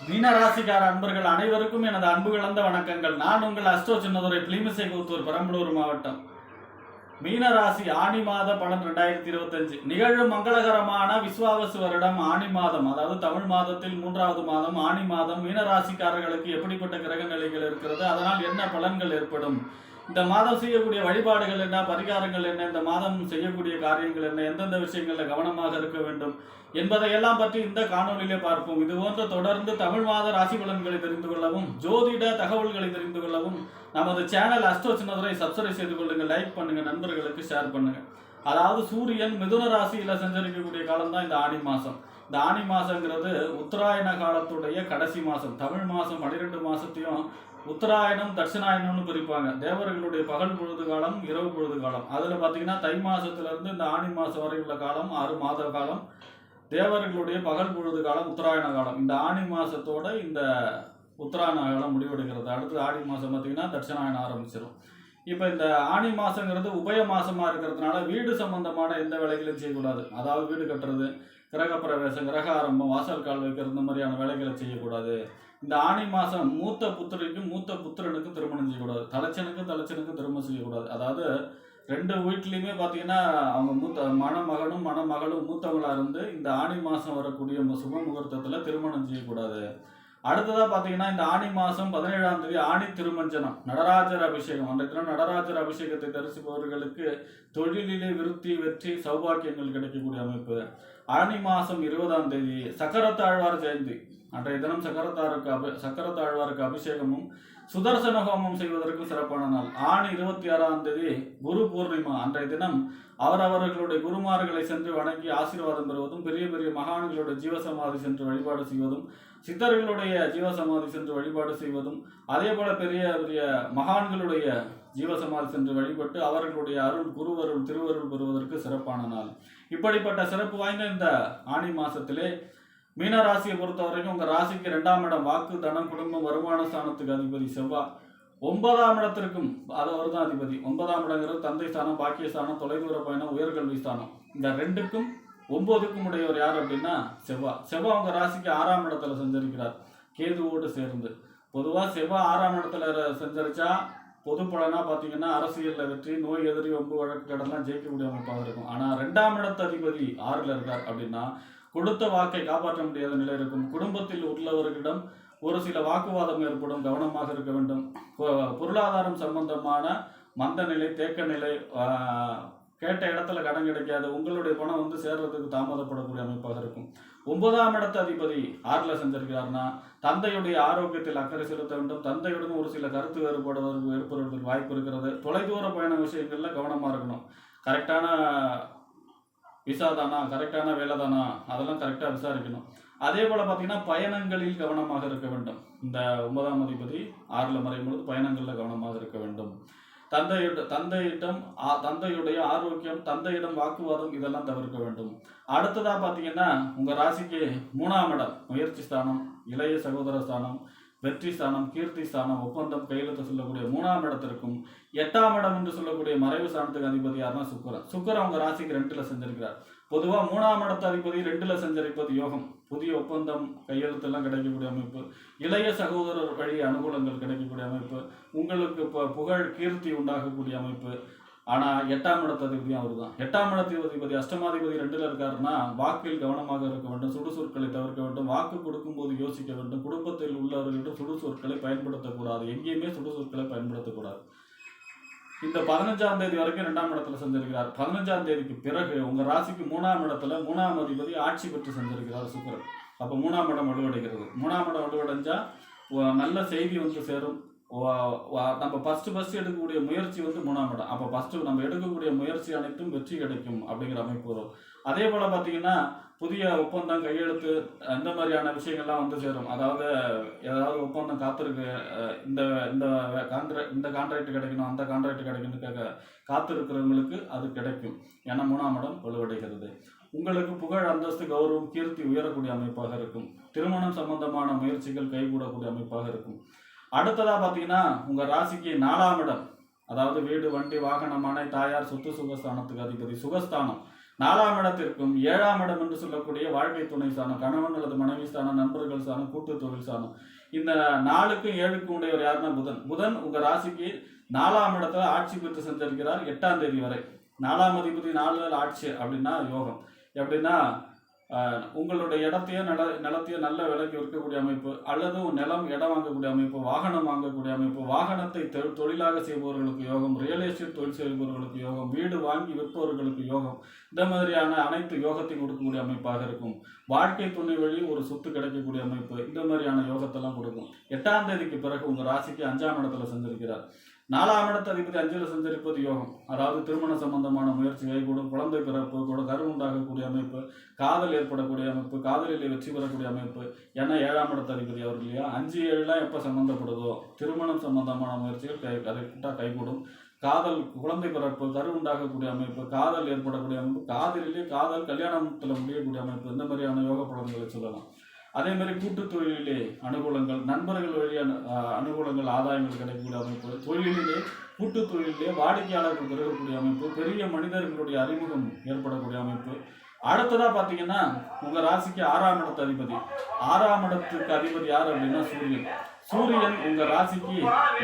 மீனராசிக்கார அன்பர்கள் அனைவருக்கும் எனது அன்பு கலந்த வணக்கங்கள். நான் உங்கள் அஸ்ட்ரோ சின்னதுரை பிளிமிசை கூத்தூர் பெரம்பலூர் மாவட்டம். மீனராசி ஆணி மாத பலன் 2025 நிகழும் மங்களகரமான விஸ்வாவசு வருடம் ஆணி மாதம், அதாவது தமிழ் மாதத்தில் 3வது மாதம் ஆணி மாதம் மீனராசிக்காரர்களுக்கு எப்படிப்பட்ட கிரக நிலைகள் இருக்கிறது, அதனால் என்ன பலன்கள் ஏற்படும், இந்த மாதம் செய்யக்கூடிய வழிபாடுகள் என்ன, பரிகாரங்கள் என்ன, இந்த மாதம் செய்யக்கூடிய காரியங்கள் என்ன, எந்தெந்த விஷயங்களில் கவனமாக இருக்க வேண்டும் என்பதையெல்லாம் பற்றி இந்த காணொலியிலே பார்ப்போம். இது போன்ற தொடர்ந்து தமிழ் மாத ராசி பலன்களை தெரிந்து கொள்ளவும், ஜோதிட தகவல்களை தெரிந்து கொள்ளவும் நமது சேனல் அஸ்ட்ரோ சின்னதுரை சப்ஸ்கிரைப் செய்து கொள்ளுங்க, லைக் பண்ணுங்க, நண்பர்களுக்கு ஷேர் பண்ணுங்க. அதாவது சூரியன் மிதுன ராசியில சஞ்சரிக்கக்கூடிய காலம் தான் இந்த ஆணி மாசம். இந்த ஆணி மாசங்கிறது உத்தராயண காலத்துடைய கடைசி மாசம். தமிழ் மாசம் 12 மாசத்தையும் உத்தராயணம் தட்சிணாயணம்னு பிரிப்பாங்க. தேவர்களுடைய பகல் பொழுது காலம், இரவு பொழுது காலம். அதுல பாத்தீங்கன்னா தை மாசத்துல இருந்து இந்த ஆணி மாசம் வரை உள்ள காலம் 6 மாத காலம். தேவர்களுடைய பகல் பொழுது காலம் உத்தராயண காலம். இந்த ஆணி மாசத்தோட இந்த உத்தராயண காலம் முடிவெடுக்கிறது. அடுத்து ஆடி மாசம் பார்த்தீங்கன்னா தட்சிணாயணம் ஆரம்பிச்சிடும். இப்போ இந்த ஆணி மாசங்கிறது உபய மாசமா இருக்கிறதுனால வீடு சம்பந்தமான எந்த வேலைகளையும் செய்யக்கூடாது. அதாவது வீடு கட்டுறது, கிரக பிரவேசம், கிரக ஆரம்பம், வாசல் கால் வைக்கிறது, இந்த மாதிரியான வேலைகளை செய்யக்கூடாது. இந்த ஆணி மாசம் மூத்த புத்திரிக்கும் மூத்த புத்திரனுக்கும் திருமணம் செய்யக்கூடாது. தலைச்சனுக்கும் திருமணம் செய்யக்கூடாது. அதாவது 2 வீட்லையுமே பார்த்தீங்கன்னா அவங்க மணமகனும் மணமகளும் மூத்தவங்களா இருந்து இந்த ஆணி மாசம் வரக்கூடிய சுப முகூர்த்தத்தில் திருமணம் செய்யக்கூடாது. அடுத்ததா பார்த்தீங்கன்னா இந்த ஆணி மாசம் 17ஆம் தேதி ஆணி திருமஞ்சனம், நடராஜர் அபிஷேகம். அந்த தினம் நடராஜர் அபிஷேகத்தை தரிசிப்பவர்களுக்கு தொழிலிலே விருத்தி, வெற்றி, சௌபாக்கியங்கள் கிடைக்கக்கூடிய அமைப்பு. ஆணி மாசம் 20ஆம் தேதி சக்கரத்தாழ்வார் ஜெயந்தி. அன்றைய தினம் சக்கரத்தாழ்வாருக்கு அபிஷேகமும் சுதர்சன ஹோமம் செய்வதற்கும் சிறப்பான நாள். ஆணி 26ஆம் தேதி குரு பூர்ணிமா. அன்றைய தினம் அவரவர்களுடைய குருமார்களை சென்று வணங்கி ஆசீர்வாதம் பெறுவதும், பெரிய பெரிய மகான்களுடைய ஜீவசமாதி சென்று வழிபாடு செய்வதும், சித்தர்களுடைய ஜீவசமாதி சென்று வழிபாடு செய்வதும், அதே போல பெரிய பெரிய மகான்களுடைய ஜீவசமாதி சென்று வழிபட்டு அவர்களுடைய அருள், குருவருள், திருவருள் பெறுவதற்கு சிறப்பான நாள். இப்படிப்பட்ட சிறப்பு வாய்ந்த இந்த ஆணி மாசத்திலே மீன ராசியை பொறுத்த வரைக்கும் உங்க ராசிக்கு 2ஆம் இடம் வாக்கு, தனம், குடும்பம், வருமான ஸ்தானத்துக்கு அதிபதி செவ்வாய். 9ஆம் இடத்திற்கும் அவர் தான் அதிபதி. 9ஆம் இடங்கிறது தந்தை ஸ்தானம், பாக்கிய ஸ்தானம், தொலைதூர பயணம், உயர்கல்வி ஸ்தானம். இந்த 2க்கும் 9க்கும் உடையவர் யார் அப்படின்னா செவ்வாய். செவ்வாய் உங்க ராசிக்கு 6ஆம் இடத்துல சஞ்சரிக்கிறார் கேதுவோடு சேர்ந்து. பொதுவாக செவ்வாய் 6ஆம் இடத்துல சஞ்சரிச்சா பொது பலனா பார்த்தீங்கன்னா அரசியலில் வெற்றி, நோய் எதிரி, வம்பு வழக்கு கடன்லாம் ஜெயிக்கக்கூடிய அமைப்பாக இருக்கும். ஆனால் 2ஆம் இடத்து அதிபதி 6ல் இருக்கார் அப்படின்னா கொடுத்த வாக்கை காப்பாற்ற முடியாத நிலை இருக்கும். குடும்பத்தில் உள்ளவர்களிடம் ஒரு சில வாக்குவாதம் ஏற்படும், கவனமாக இருக்க வேண்டும். பொருளாதாரம் சம்பந்தமான மந்த நிலை, தேக்க நிலை, கேட்ட இடத்துல கடன் கிடைக்காது, உங்களுடைய பணம் வந்து சேர்றதுக்கு தாமதப்படக்கூடிய அமைப்பாக இருக்கும். 9ஆம் இடத்து அதிபதி 6ல் செஞ்சிருக்கிறார்னா தந்தையுடைய ஆரோக்கியத்தில் அக்கறை செலுத்த வேண்டும். தந்தையுடன் ஒரு சில கருத்து வேறுபாடுவதற்கு ஏற்படுவதற்கு வாய்ப்பு இருக்கிறது. தொலைதூர பயண விஷயங்கள்ல கவனமா இருக்கணும். கரெக்டான விசா தானா, கரெக்டான வேலை தானா, அதெல்லாம் கரெக்டாக விசாரிக்கணும். அதே போல் பார்த்தீங்கன்னா பயணங்களில் கவனமாக இருக்க வேண்டும். இந்த 9ஆம் அதிபதி 6ல் மறையும் பொழுது பயணங்களில் கவனமாக இருக்க வேண்டும். தந்தையுடைய ஆரோக்கியம், தந்தையிடம் வாக்குவாதம், இதெல்லாம் தவிர்க்க வேண்டும். அடுத்ததாக பார்த்தீங்கன்னா உங்கள் ராசிக்கு 3ஆம் இடம் முயற்சி ஸ்தானம், இளைய சகோதர ஸ்தானம், வெற்றி ஸ்தானம், கீர்த்தி ஸ்தானம், ஒப்பந்தம், கையெழுத்து சொல்லக்கூடிய 3ஆம் இடத்திற்கும் 8ஆம் இடம் என்று சொல்லக்கூடிய மறைவு ஸ்தானத்துக்கு அதிபதி யாருன்னா சுக்கிரன் உங்க ராசிக்கு 2ல் செஞ்சிருக்கிறார். பொதுவாக 3ஆம் இடத்து அதிபதி 2ல் செஞ்சரிப்பது யோகம். புதிய ஒப்பந்தம், கையெழுத்தெல்லாம் கிடைக்கக்கூடிய அமைப்பு, இளைய சகோதரர் வழி அனுகூலங்கள் கிடைக்கக்கூடிய அமைப்பு, உங்களுக்கு புகழ், கீர்த்தி உண்டாகக்கூடிய அமைப்பு. ஆனால் 8ஆம் இடத்து அதிபதியும் அவர் தான். 8ஆம் இடத்து அதிபதி அஷ்டமாதிபதி 2ல் இருக்காருன்னா வாக்கில் கவனமாக இருக்க வேண்டும், சுடுசொற்களை தவிர்க்க வேண்டும், வாக்கு கொடுக்கும்போது யோசிக்க வேண்டும், குடும்பத்தில் உள்ளவர்களிடம் சுடுசொற்களை பயன்படுத்தக்கூடாது, எங்கேயுமே சுடுசொற்களை பயன்படுத்தக்கூடாது. இந்த 15ஆம் தேதி வரைக்கும் 2ஆம் இடத்துல செஞ்சிருக்கிறார். 15ஆம் தேதிக்கு பிறகு உங்க ராசிக்கு 3ஆம் இடத்துல 3ஆம் அதிபதி ஆட்சி பெற்று செஞ்சிருக்கிறார் சுக்கிரன். அப்போ 3ஆம் இடம் வலுவடைகிறது. 3ஆம் இடம் வலுவடைஞ்சா நல்ல செய்தி வந்து சேரும். நம்ம ஃபர்ஸ்ட் எடுக்கக்கூடிய முயற்சி வந்து 3ஆம் இடம். அப்போ ஃபர்ஸ்ட் நம்ம எடுக்கக்கூடிய முயற்சி அனைத்தும் வெற்றி கிடைக்கும் அப்படிங்கிற அமைப்பு வரும். அதே போல பார்த்தீங்கன்னா புதிய ஒப்பந்தம், கையெழுத்து, இந்த மாதிரியான விஷயங்கள்லாம் வந்து சேரும். அதாவது ஏதாவது ஒப்பந்தம் காத்திருக்கு, இந்த கான்ட்ராக்ட் கிடைக்கணும், அந்த கான்ட்ராக்ட் கிடைக்கணும் காத்திருக்கிறவங்களுக்கு அது கிடைக்கும். ஏன்னா 3ஆம் இடம் வலுவடைகிறது. உங்களுக்கு புகழ், அந்தஸ்து, கௌரவம், கீர்த்தி உயரக்கூடிய அமைப்பாக இருக்கும். திருமணம் சம்பந்தமான முயற்சிகள் கைகூடக்கூடிய அமைப்பாக இருக்கும். அடுத்ததா பார்த்தீங்கன்னா உங்க ராசிக்கு 4ஆம் இடம், அதாவது வீடு, வண்டி, வாகனம், மனை, தாயார், சொத்து, சுகஸ்தானத்துக்கு அதிபதி சுகஸ்தானம். 4ஆம் இடத்திற்கும் 7ஆம் இடம் என்று சொல்லக்கூடிய வாழ்க்கை துணை ஸ்தானம், கணவன் அல்லது மனைவி ஸ்தானம், நண்பர்கள் ஸ்தானம், கூட்டு தொழில் ஸ்தானம். இந்த 4க்கும் 7க்கும் உடையவர் யாருன்னா புதன். புதன் உங்க ராசிக்கு 4ஆம் இடத்துல ஆட்சி பெற்று செஞ்சிருக்கிறார் 8ஆம் தேதி வரை. 4ஆம் அதிபதி 4 ஆட்சி அப்படின்னா யோகம். எப்படின்னா உங்களுடைய இடத்தையோ நிலத்தையோ நல்ல விலைக்கு விற்கக்கூடிய அமைப்பு, அல்லது நிலம் இடம் வாங்கக்கூடிய அமைப்பு, வாகனம் வாங்கக்கூடிய அமைப்பு, வாகனத்தை தொழிலாக செய்பவர்களுக்கு யோகம், ரியல் எஸ்டேட் தொழில் செய்பவர்களுக்கு யோகம், வீடு வாங்கி விற்பவர்களுக்கு யோகம், இந்த மாதிரியான அனைத்து யோகத்தையும் கொடுக்கக்கூடிய அமைப்பாக இருக்கும். வாழ்க்கை துணை வழி ஒரு சொத்து கிடைக்கக்கூடிய அமைப்பு, இந்த மாதிரியான யோகத்தெல்லாம் கொடுக்கும். 8ஆம் தேதிக்கு பிறகு உங்கள் ராசிக்கு 5ஆம் இடத்துல செஞ்சிருக்கிறார். 4ஆம் இடத்து அதிபதி 5ல் சஞ்சரிப்பது யோகம். அதாவது திருமண சம்பந்தமான முயற்சி கைகூடும், குழந்தை பிறப்பு கூட, கரு உண்டாகக்கூடிய அமைப்பு, காதல் ஏற்படக்கூடிய அமைப்பு, காதலில் வெற்றி பெறக்கூடிய அமைப்பு. ஏன்னா 7ஆம் இடத்து அதிபதி அவர் இல்லையா. 5, 7 எப்போ சம்மந்தப்படுதோ திருமணம் சம்பந்தமான முயற்சிகள் கரெக்டாக கைகூடும். காதல், குழந்தை பிறப்பு, கரு உண்டாகக்கூடிய அமைப்பு, காதல் ஏற்படக்கூடிய அமைப்பு, காதல் கல்யாணத்தில் முடியக்கூடிய அமைப்பு, இந்த மாதிரியான யோக பலன்களை சொல்லலாம். அதே மாதிரி கூட்டு தொழிலிலே அனுகூலங்கள், நண்பர்கள் வழியான அனுகூலங்கள், ஆதாயங்கள் கிடைக்கக்கூடிய அமைப்பு, தொழிலிலே கூட்டு தொழிலே வாடிக்கையாளர்கள் பெருகக்கூடிய அமைப்பு, பெரிய மனிதர்களுடைய அறிமுகம் ஏற்படக்கூடிய அமைப்பு. அடுத்ததாக பார்த்தீங்கன்னா உங்கள் ராசிக்கு 6ஆம் இடத்து அதிபதி. 6ஆம் இடத்துக்கு அதிபதி யார் அப்படின்னா சூரியன். சூரியன் உங்கள் ராசிக்கு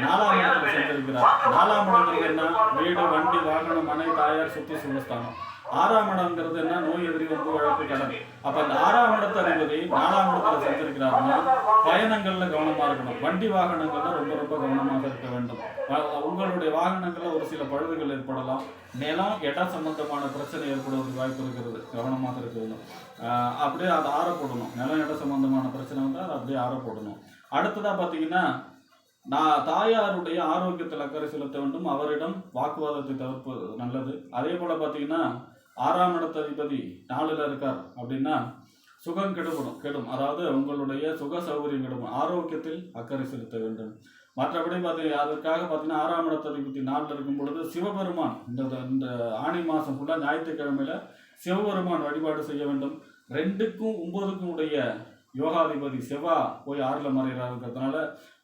4ஆம் இடத்துல சென்றிருக்கிறார். 4ஆம் இடங்கிறது என்ன? வீடு, வண்டி, வாகனம், மனை, தாயார், சொத்து, சுகஸ்தானம். 6ஆம் இடம்ங்கிறது என்ன? நோய், எதிரி, வம்பு, வழக்கு, கடன். அப்ப அந்த 6ஆம் இடத்து அதிபதி 4ஆம் இடத்துல செஞ்சிருக்கிறாருன்னா பயணங்கள்ல கவனமா இருக்கணும். வண்டி வாகனங்கள்ல ரொம்ப ரொம்ப கவனமாக இருக்க வேண்டும். உங்களுடைய வாகனங்கள்ல ஒரு சில பழுதுகள் ஏற்படலாம். நிலம், இடம் சம்பந்தமான பிரச்சனை ஏற்படுவதற்கு வாய்ப்பு இருக்கிறது, கவனமாக இருக்க வேண்டும். அப்படியே அதை ஆற போடணும். நிலம், இடம் சம்பந்தமான பிரச்சனை வந்தால் அதை அப்படியே ஆற போடணும். அடுத்ததா பார்த்தீங்கன்னா தாயாருடைய ஆரோக்கியத்தில் அக்கறை செலுத்த வேண்டும். அவரிடம் வாக்குவாதத்தை தவிர்ப்பது நல்லது. அதே போல பார்த்தீங்கன்னா 6ஆம் இடத்து அதிபதி 4ல் இருக்கார் அப்படின்னா சுகம் கெடும். அதாவது உங்களுடைய சுக சௌகரியம் கெடும். ஆரோக்கியத்தில் அக்கறை செலுத்த வேண்டும். மற்றபடி அதற்காக பார்த்தீங்கன்னா 6ஆம் இடத்து அதிபதி 4ல் இருக்கும் பொழுது சிவபெருமான் இந்த ஆணி மாதம் ஃபுல்லாக ஞாயிற்றுக்கிழமையில சிவபெருமான் வழிபாடு செய்ய வேண்டும். 2க்கும் 9க்கும் உடைய யோகாதிபதி செவ்வா போய் 6ல் மறைகிறாருங்கிறதுனால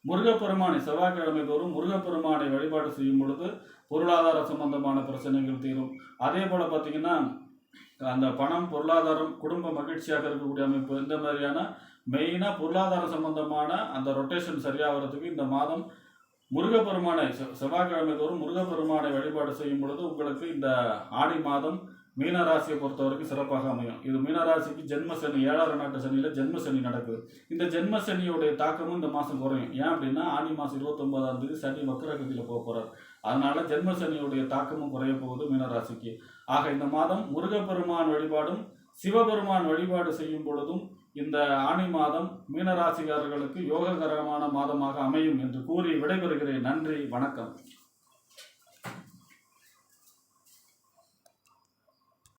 முருகப்பெருமானை செவ்வாய்க்கிழமை தோறும் முருகப்பெருமானை வழிபாடு செய்யும் பொழுது பொருளாதார சம்பந்தமான பிரச்சனைகள் தீரும். அதே போல் பார்த்தீங்கன்னா அந்த பணம், பொருளாதாரம், குடும்ப மகிழ்ச்சியாக இருக்கக்கூடிய அமைப்பு, இந்த மாதிரியான மெயினாக பொருளாதார சம்பந்தமான அந்த ரொட்டேஷன் சரியாகிறதுக்கு இந்த மாதம் முருகப்பெருமானை செவ்வாய்க்கிழமை தோறும் முருகப்பெருமானை வழிபாடு செய்யும் பொழுது உங்களுக்கு இந்த ஆடி மாதம் மீனராசியை பொறுத்த வரைக்கும் சிறப்பாக அமையும். இது மீனராசிக்கு ஜென்ம சனி, 7ஆம் நாட்டு சனியில் ஜென்ம சனி நடக்குது. இந்த ஜென்ம சனியோடைய தாக்கமும் இந்த மாதம் குறையும். ஏன் அப்படின்னா ஆனி மாதம் 29ஆம் தேதி சனி வக்ரகதியில் போக போகிறார். அதனால ஜென்ம சனியோடைய தாக்கமும் குறைய போகுது மீனராசிக்கு. ஆக இந்த மாதம் முருகப்பெருமான் வழிபாடும் சிவபெருமான் வழிபாடு செய்யும் பொழுதும் இந்த ஆனி மாதம் மீனராசிக்காரர்களுக்கு யோககரமான மாதமாக அமையும் என்று கூறி விடைபெறுகிறேன். நன்றி, வணக்கம்.